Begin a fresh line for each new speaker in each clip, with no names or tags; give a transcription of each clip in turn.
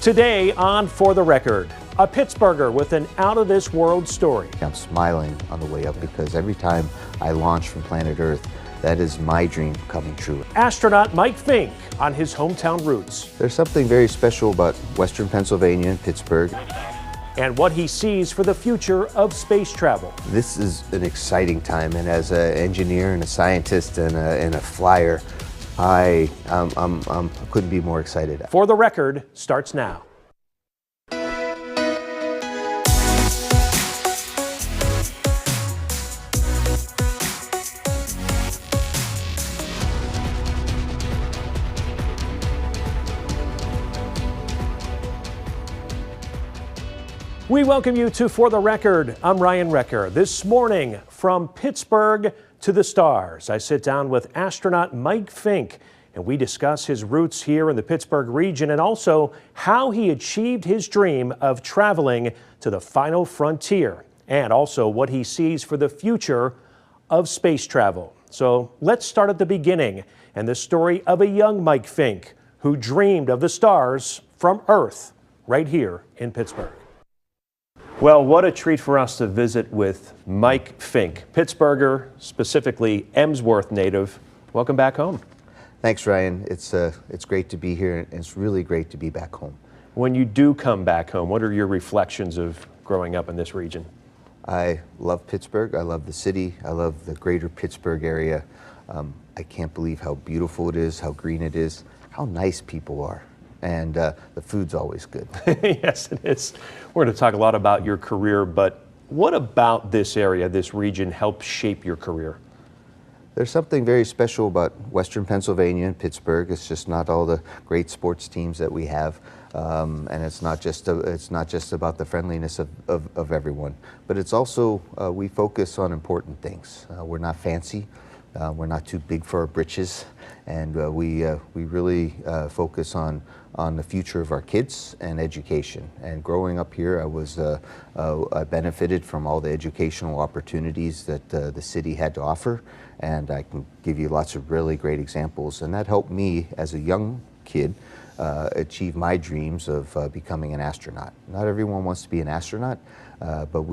Today on For the Record, a Pittsburgher with an out-of-this-world story.
I'm smiling on the way up because every time I launch from planet Earth, that is my dream coming true.
Astronaut Mike Fink on his hometown roots.
There's something very special about Western Pennsylvania and Pittsburgh.
And what he sees for the future of space travel.
This is an exciting time, and as an engineer and a scientist and a flyer, I couldn't be more excited.
For the Record starts now. We welcome you to For the Record. I'm Ryan Recker. This morning, from Pittsburgh to the stars, I sit down with astronaut Mike Fink, and we discuss his roots here in the Pittsburgh region and also how he achieved his dream of traveling to the final frontier, and also what he sees for the future of space travel. So let's start at the beginning and the story of a young Mike Fink who dreamed of the stars from Earth right here in Pittsburgh. Well, what a treat for us to visit with Mike Fink, Pittsburgher, specifically Emsworth native. Welcome back home.
Thanks, Ryan. It's great to be here, and it's really great to be back home.
When you do come back home, what are your reflections of growing up in this region?
I love Pittsburgh. I love the city. I love the greater Pittsburgh area. I can't believe how beautiful it is, how green it is, how nice people are. And the food's always good.
Yes, it is. We're going to talk a lot about your career, but what about this area, this region, helped shape your career?
There's something very special about Western Pennsylvania and Pittsburgh. It's just not all the great sports teams that we have, and it's not just about the friendliness of everyone, but it's also we focus on important things. We're not fancy. We're not too big for our britches, and we really focus on the future of our kids and education. And growing up here, I benefited from all the educational opportunities that the city had to offer, and I can give you lots of really great examples. And that helped me as a young kid achieve my dreams of becoming an astronaut. Not everyone wants to be an astronaut, but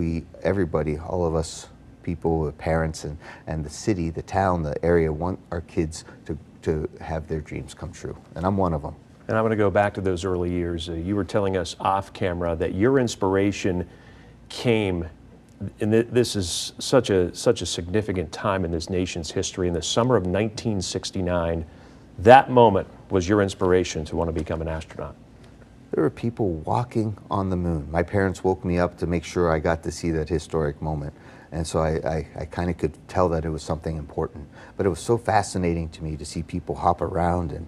everybody, all of us, people, parents, and the city, the town, the area want our kids to have their dreams come true, and I'm one of them.
And I'm going to go back to those early years. You were telling us off camera that your inspiration came, and this is such a significant time in this nation's history. In the summer of 1969, that moment was your inspiration to want to become an astronaut.
There were people walking on the moon. My parents woke me up to make sure I got to see that historic moment. And so I kind of could tell that it was something important. But it was so fascinating to me to see people hop around and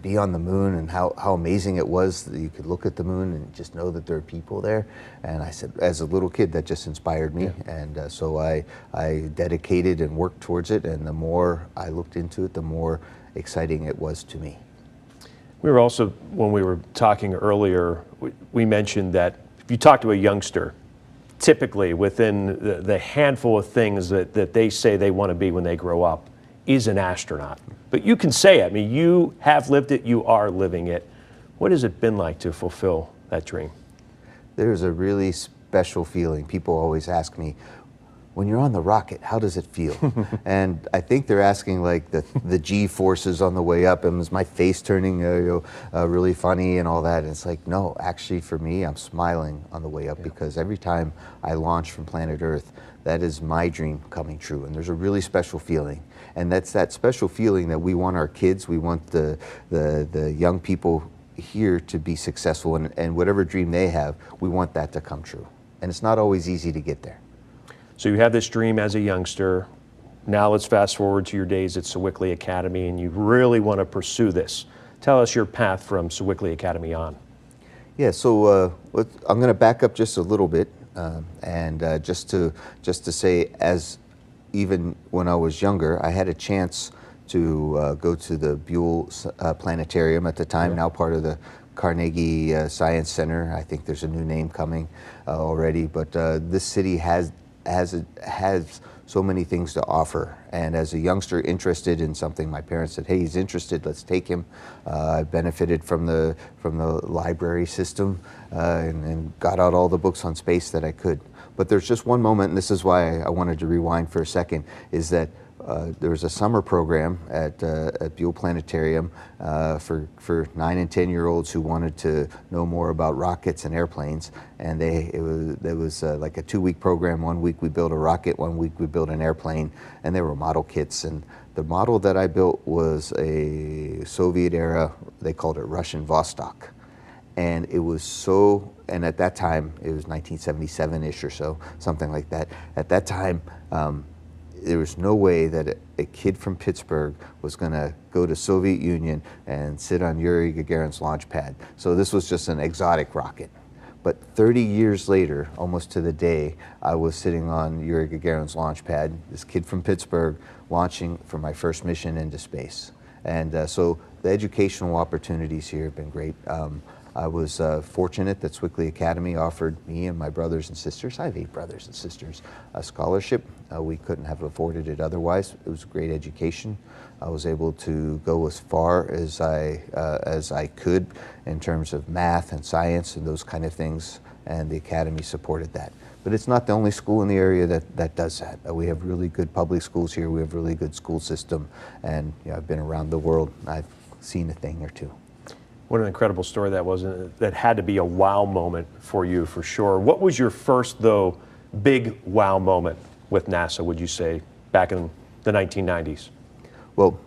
be on the moon, and how amazing it was that you could look at the moon and just know that there are people there. And I said, as a little kid, that just inspired me. Yeah. And so I dedicated and worked towards it. And the more I looked into it, the more exciting it was to me.
We were also, when we were talking earlier, we mentioned that if you talk to a youngster, typically within the handful of things that they say they want to be when they grow up is an astronaut. But you can say it. I mean, you have lived it, you are living it. What has it been like to fulfill that dream? There's
a really special feeling. People always ask me, when you're on the rocket, how does it feel? And I think they're asking like the G forces on the way up, and is my face turning really funny and all that? And it's like, no, actually for me, I'm smiling on the way up, because every time I launch from planet Earth, that is my dream coming true. And there's a really special feeling. And that's that special feeling that we want our kids, we want the young people here to be successful, and whatever dream they have, we want that to come true. And it's not always easy to get there.
So you have this dream as a youngster. Now let's fast forward to your days at Sewickley Academy, and you really want to pursue this. Tell us your path from Sewickley Academy on.
Yeah, so I'm going to back up just a little bit, and just to say, as even when I was younger, I had a chance to go to the Buell Planetarium at the time, now part of the Carnegie Science Center. I think there's a new name coming already, but this city has so many things to offer. And as a youngster interested in something, my parents said, "Hey, he's interested. Let's take him." I benefited from the library system and got out all the books on space that I could. But there's just one moment, and this is why I wanted to rewind for a second, is that there was a summer program at Buell Planetarium for 9 and 10-year-olds who wanted to know more about rockets and airplanes. And it was like a 2-week program. 1 week we built a rocket, 1 week we built an airplane, and there were model kits. And the model that I built was a Soviet era, they called it Russian Vostok. And it was so, and at that time, it was 1977-ish or so, something like that. At that time, there was no way that a kid from Pittsburgh was going to go to Soviet Union and sit on Yuri Gagarin's launch pad. So this was just an exotic rocket. But 30 years later, almost to the day, I was sitting on Yuri Gagarin's launch pad, this kid from Pittsburgh, launching for my first mission into space. And so the educational opportunities here have been great. I was fortunate that Swickley Academy offered me and my brothers and sisters, I have 8 brothers and sisters, a scholarship. We couldn't have afforded it otherwise. It was a great education. I was able to go as far as I could in terms of math and science and those kind of things, and the Academy supported that. But it's not the only school in the area that does that. We have really good public schools here. We have a really good school system, and I've been around the world. I've seen a thing or two.
What an incredible story that was. That had to be a wow moment for you, for sure. What was your first, though, big wow moment with NASA, would you say, back in the 1990s?
Well,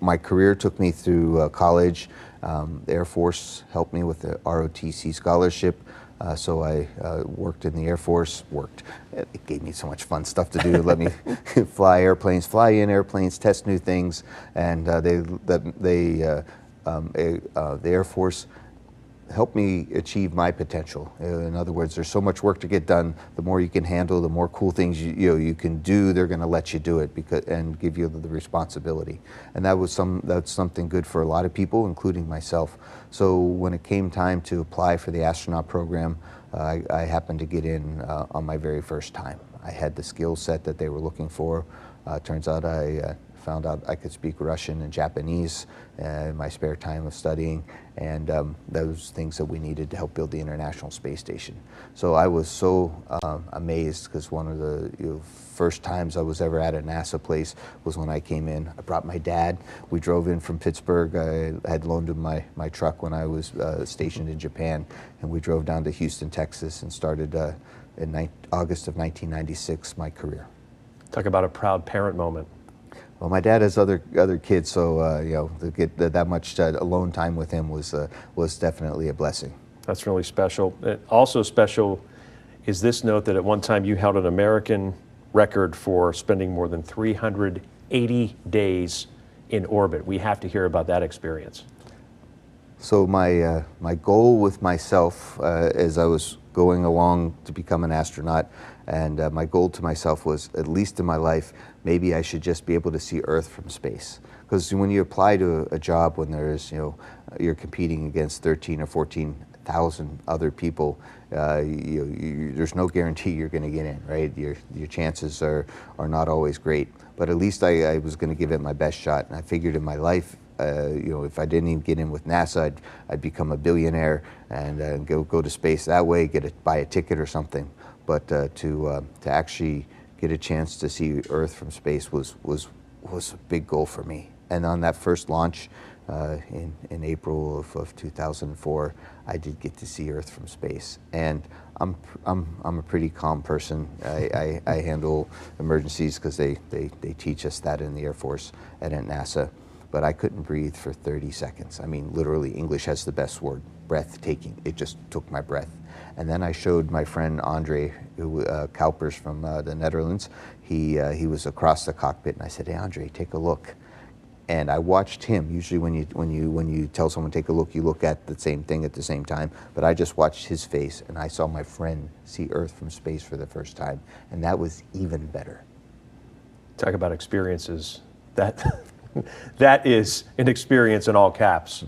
my career took me through college. The Air Force helped me with the ROTC scholarship. So I worked in the Air Force, It gave me so much fun stuff to do. Let me fly airplanes, fly in airplanes, test new things. And the Air Force helped me achieve my potential. In other words, there's so much work to get done. The more you can handle, the more cool things you can do, they're going to let you do it and give you the responsibility. And that's something good for a lot of people, including myself. So when it came time to apply for the astronaut program, I happened to get in on my very first time. I had the skill set that they were looking for. Turns out I found out I could speak Russian and Japanese in my spare time of studying, and those things that we needed to help build the International Space Station. So I was so amazed, because one of the first times I was ever at a NASA place was when I came in. I brought my dad. We drove in from Pittsburgh. I had loaned him my truck when I was stationed in Japan, and we drove down to Houston, Texas, and started in August of 1996 my career.
Talk about a proud parent moment.
Well, my dad has other kids, so to get that much alone time with him was definitely a blessing.
That's really special. Also special is this note that at one time you held an American record for spending more than 380 days in orbit. We have to hear about that experience.
So my goal with myself as I was going along to become an astronaut, and my goal to myself was, at least in my life, maybe I should just be able to see Earth from space. Because when you apply to a job when there's, you're competing against 13 or 14,000 other people, there's no guarantee you're going to get in, right? Your chances are not always great. But at least I was going to give it my best shot, and I figured in my life, if I didn't even get in with NASA, I'd become a billionaire and go to space that way, buy a ticket or something. But to actually get a chance to see Earth from space was a big goal for me. And on that first launch in April of 2004, I did get to see Earth from space. And I'm a pretty calm person. I handle emergencies because they teach us that in the Air Force and at NASA. But I couldn't breathe for 30 seconds. I mean, literally, English has the best word, breathtaking. It just took my breath. And then I showed my friend Andre, Kuipers from the Netherlands. He was across the cockpit, and I said, "Hey, Andre, take a look." And I watched him. Usually, when you tell someone take a look, you look at the same thing at the same time. But I just watched his face, and I saw my friend see Earth from space for the first time, and that was even better.
Talk about experiences. That is an experience in all caps.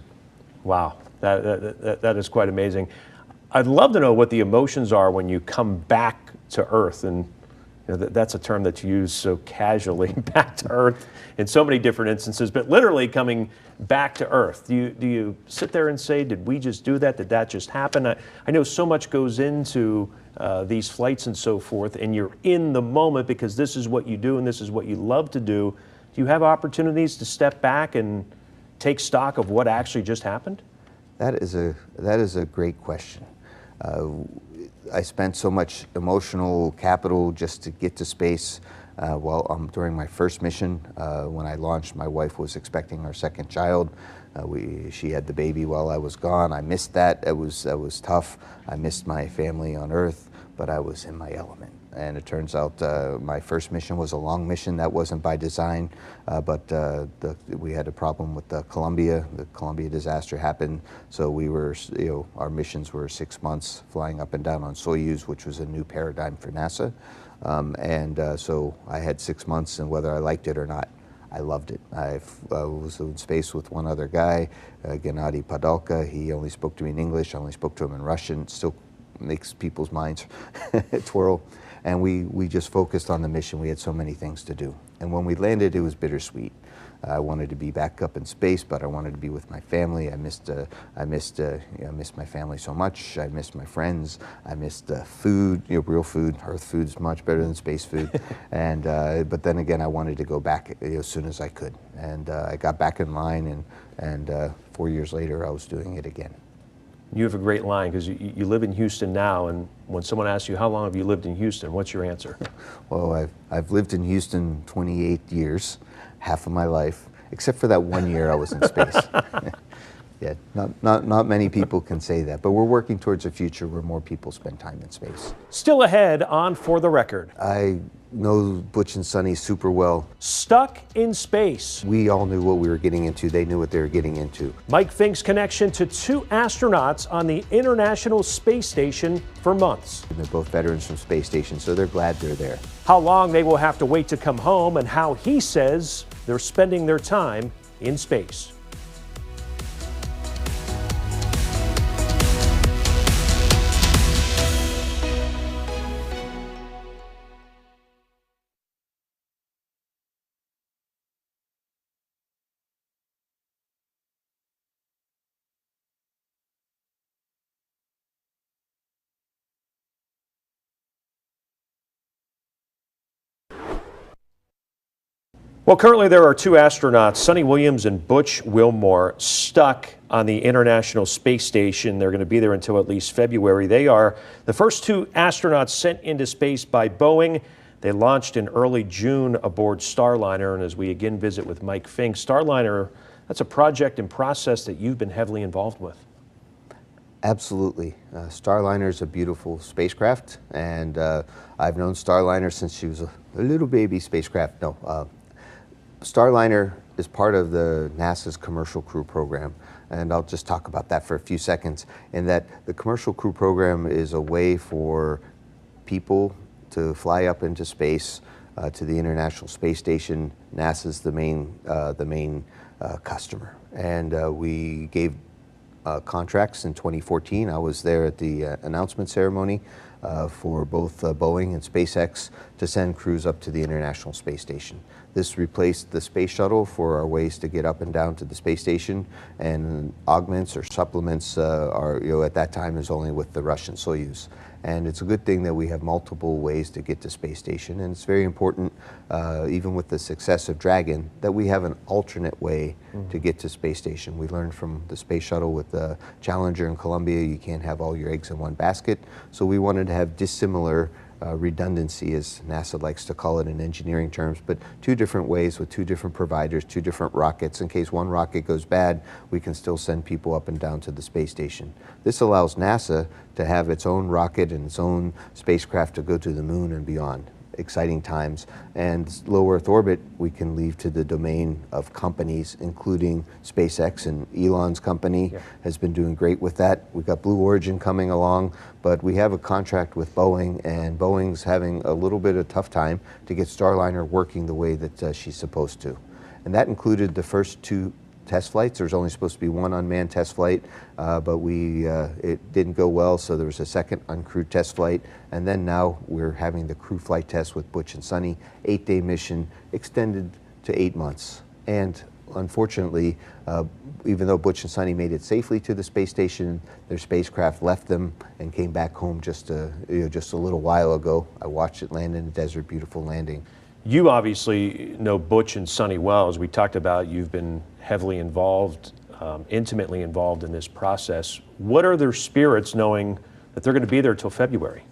Wow, that is quite amazing. I'd love to know what the emotions are when you come back to Earth, and that's a term that's used so casually, back to Earth, in so many different instances, but literally coming back to Earth. Do you sit there and say, did we just do that? Did that just happen? I know so much goes into these flights and so forth, and you're in the moment because this is what you do and this is what you love to do. Do you have opportunities to step back and take stock of what actually just happened?
That is a great question. I spent so much emotional capital just to get to space. During my first mission, when I launched, my wife was expecting our second child. She had the baby while I was gone. I missed that. That was tough. I missed my family on Earth, but I was in my element. And it turns out my first mission was a long mission. That wasn't by design, but we had a problem with the Columbia. The Columbia disaster happened, so we were, our missions were 6 months flying up and down on Soyuz, which was a new paradigm for NASA. So I had 6 months, and whether I liked it or not, I loved it. I was in space with one other guy, Gennady Padalka. He only spoke to me in English. I only spoke to him in Russian. It still makes people's minds twirl. And we just focused on the mission. We had so many things to do. And when we landed, it was bittersweet. I wanted to be back up in space, but I wanted to be with my family. I missed my family so much. I missed my friends. I missed food, real food. Earth food's much better than space food. But then again, I wanted to go back as soon as I could. And I got back in line, and 4 years later, I was doing it again.
You have a great line because you live in Houston now, and when someone asks you, how long have you lived in Houston, what's your answer?
Well, I've lived in Houston 28 years, half of my life, except for that 1 year I was in space. Yeah, not many people can say that, but we're working towards a future where more people spend time in space.
Still ahead on For the Record.
I know Butch and Sunny super well.
Stuck in space.
We all knew what we were getting into. They knew what they were getting into.
Mike Fink's connection to two astronauts on the International Space Station for months.
They're both veterans from space station, so they're glad they're there.
How long they will have to wait to come home, and how he says they're spending their time in space. Well, currently there are two astronauts, Sunny Williams and Butch Wilmore, stuck on the International Space Station. They're going to be there until at least February. They are the first two astronauts sent into space by Boeing. They launched in early June aboard Starliner, and as we again visit with Mike Fink, Starliner, that's a project and process that you've been heavily involved with.
Absolutely. Starliner is a beautiful spacecraft, and I've known Starliner since she was a little baby spacecraft. Starliner is part of the NASA's Commercial Crew Program, and I'll just talk about that for a few seconds, in that the Commercial Crew Program is a way for people to fly up into space to the International Space Station. NASA's the main customer, and we gave contracts in 2014. I was there at the announcement ceremony for both Boeing and SpaceX to send crews up to the International Space Station. This replaced the space shuttle for our ways to get up and down to the space station, and augments or supplements at that time is only with the Russian Soyuz. And it's a good thing that we have multiple ways to get to space station, and it's very important, even with the success of Dragon, that we have an alternate way to get to space station. We learned from the space shuttle with the Challenger and Columbia, you can't have all your eggs in one basket, so we wanted to have dissimilar redundancy, as NASA likes to call it in engineering terms, but two different ways with two different providers, two different rockets. In case one rocket goes bad, we can still send people up and down to the space station. This allows NASA to have its own rocket and its own spacecraft to go to the moon and beyond. Exciting times. And low Earth orbit, we can leave to the domain of companies, including SpaceX, and Elon's company has been doing great with that. We've got Blue Origin coming along, but we have a contract with Boeing, and Boeing's having a little bit of a tough time to get Starliner working the way that she's supposed to. And that included the first two test flights. There was only supposed to be one unmanned test flight, but it didn't go well, so there was a second uncrewed test flight, and then now we're having the crew flight test with Butch and Sunny, 8-day mission extended to 8 months. And unfortunately, even though Butch and Sunny made it safely to the space station, their spacecraft left them and came back home just a little while ago. I watched it land in the desert, beautiful landing.
You obviously know Butch and Sunny well. As we talked about, you've been heavily involved, intimately involved in this process. What are their spirits knowing that they're going to be there till February?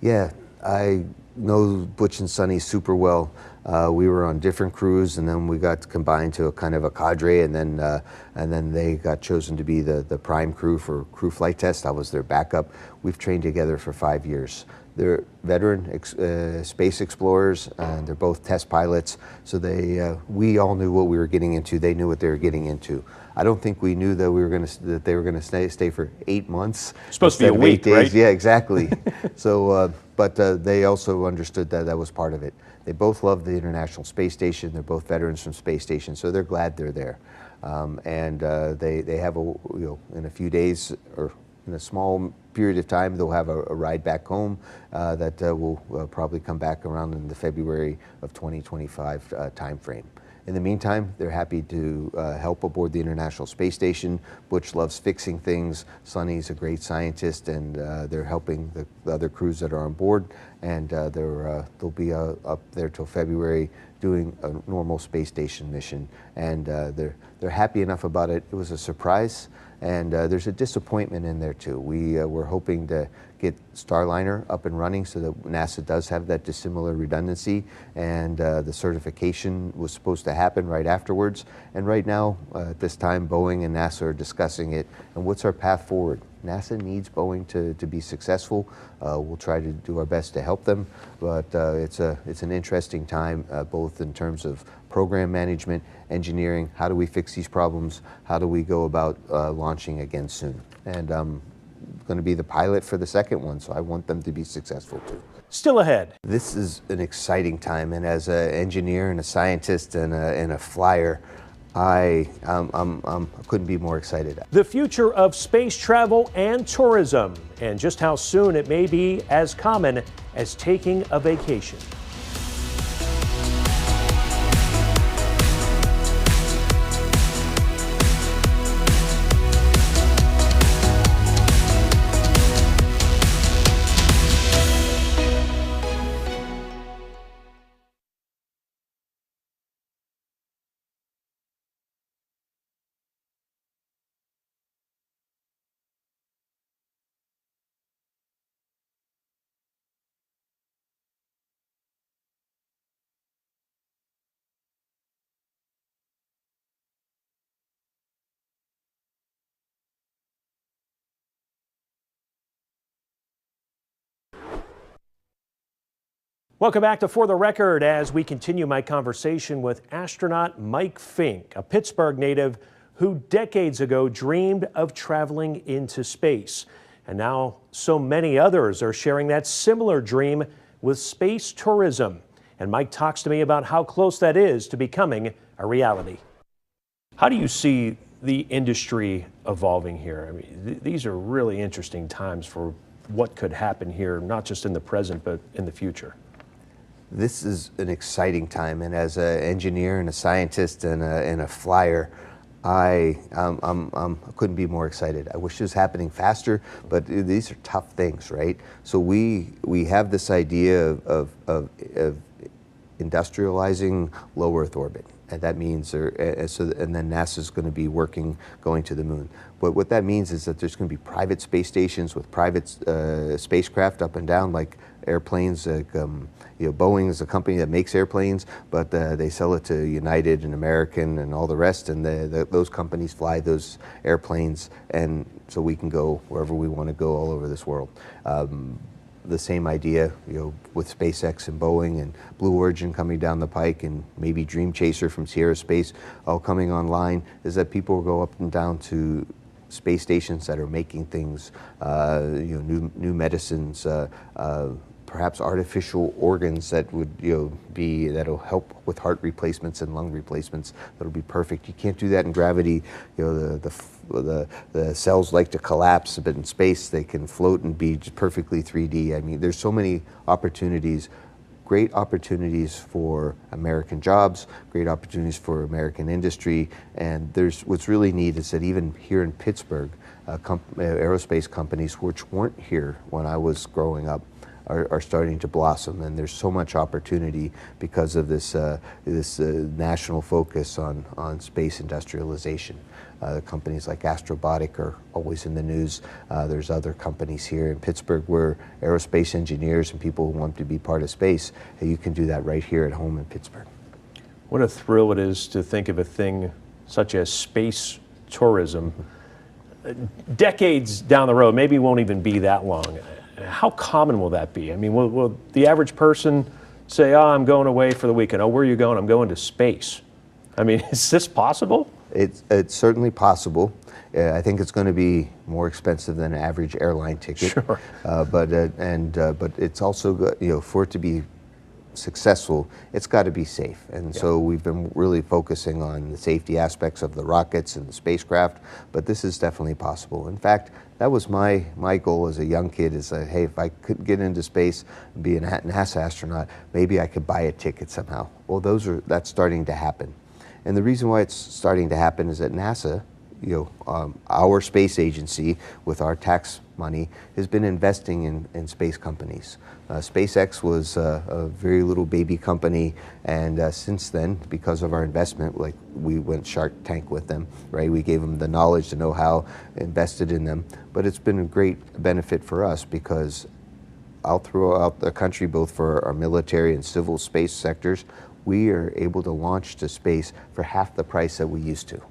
Yeah, I know Butch and Sunny super well. We were on different crews, and then we got combined to a kind of a cadre, and then they got chosen to be the prime crew for crew flight test. I was their backup. We've trained together for 5 years. They're veteran space explorers, and they're both test pilots. So we all knew what we were getting into. They knew what they were getting into. I don't think we knew that they were going to stay for 8 months.
Supposed to be a week, right?
Yeah, exactly. So, but they also understood that was part of it. They both love the International Space Station. They're both veterans from space station, so they're glad they're there. And they have in a few days or in a small period of time, they'll have a ride back home that will probably come back around in the February of 2025 time frame. In the meantime, they're happy to help aboard the International Space Station. Butch loves fixing things. Sunny's a great scientist, and they're helping the other crews that are on board. And they'll be up there till February doing a normal space station mission. And they're happy enough about it. It was a surprise, and there's a disappointment in there too. We were hoping to get Starliner up and running so that NASA does have that dissimilar redundancy, and the certification was supposed to happen right afterwards. And right now, at this time, Boeing and NASA are discussing it, and what's our path forward? NASA needs Boeing to be successful. We'll try to do our best to help them, but it's an interesting time, both in terms of program management, engineering, how do we fix these problems, how do we go about launching again soon. And going to be the pilot for the second one, so I want them to be successful too.
Still ahead.
This is an exciting time, and as an engineer and a scientist and a flyer, I couldn't be more excited.
The future of space travel and tourism, and just how soon it may be as common as taking a vacation. Welcome back to For the Record as we continue my conversation with astronaut Mike Fink, a Pittsburgh native who decades ago dreamed of traveling into space. And now so many others are sharing that similar dream with space tourism. And Mike talks to me about how close that is to becoming a reality. How do you see the industry evolving here? I mean, these are really interesting times for what could happen here, not just in the present, but in the future.
This is an exciting time, and as an engineer and a scientist and a flyer, I couldn't be more excited. I wish it was happening faster, but these are tough things, right? So we have this idea of industrializing low Earth orbit, and that means and then NASA's going to be going to the moon. But what that means is that there's going to be private space stations with private spacecraft up and down, like airplanes. Boeing is a company that makes airplanes, but they sell it to United and American and all the rest, and those companies fly those airplanes, and so we can go wherever we want to go all over this world. The same idea, with SpaceX and Boeing and Blue Origin coming down the pike, and maybe Dream Chaser from Sierra Space all coming online, is that people will go up and down to space stations that are making things, new medicines, perhaps artificial organs that would that'll help with heart replacements and lung replacements. That'll be perfect. You can't do that in gravity. The cells like to collapse, but in space they can float and be perfectly 3D. I mean, there's so many opportunities. Great opportunities for American jobs, great opportunities for American industry, and what's really neat is that even here in Pittsburgh, aerospace companies which weren't here when I was growing up are starting to blossom, and there's so much opportunity because of this national focus on space industrialization. Companies like Astrobotic are always in the news. There's other companies here in Pittsburgh where aerospace engineers and people who want to be part of space, you can do that right here at home in Pittsburgh.
What a thrill it is to think of a thing such as space tourism. Decades down the road, maybe it won't even be that long. How common will that be? I mean, will the average person say, oh, I'm going away for the weekend. Oh, where are you going? I'm going to space. I mean, is this possible?
It's certainly possible. I think it's going to be more expensive than an average airline ticket.
Sure.
But it's also, for it to be successful, it's got to be safe. And so we've been really focusing on the safety aspects of the rockets and the spacecraft, but this is definitely possible. In fact, that was my goal as a young kid is that, hey, if I could get into space and be a NASA astronaut, maybe I could buy a ticket somehow. Well, that's starting to happen. And the reason why it's starting to happen is that NASA, our space agency with our tax money has been investing in space companies. SpaceX was a very little baby company, and since then, because of our investment, like we went Shark Tank with them, right? We gave them the knowledge, the know-how, invested in them. But it's been a great benefit for us because all throughout the country, both for our military and civil space sectors, we are able to launch to space for half the price that we used to,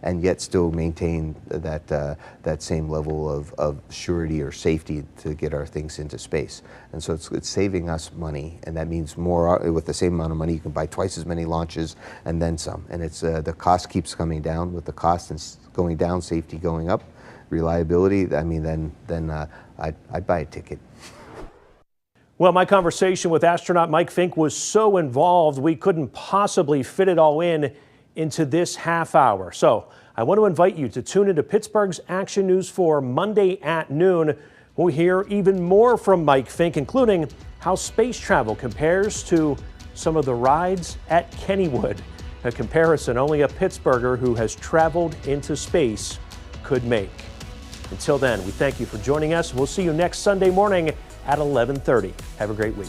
and yet still maintain that same level of surety or safety to get our things into space. And so it's saving us money, and that means more. With the same amount of money, you can buy twice as many launches and then some. And it's the cost keeps coming down. With the cost going down, safety going up, reliability. I mean, then I'd buy a ticket.
Well, my conversation with astronaut Mike Fink was so involved, we couldn't possibly fit it all into this half hour. So I want to invite you to tune into Pittsburgh's Action News for Monday at noon. We'll hear even more from Mike Fink, including how space travel compares to some of the rides at Kennywood, a comparison only a Pittsburgher who has traveled into space could make. Until then, we thank you for joining us. We'll see you next Sunday morning at 11:30. Have a great week.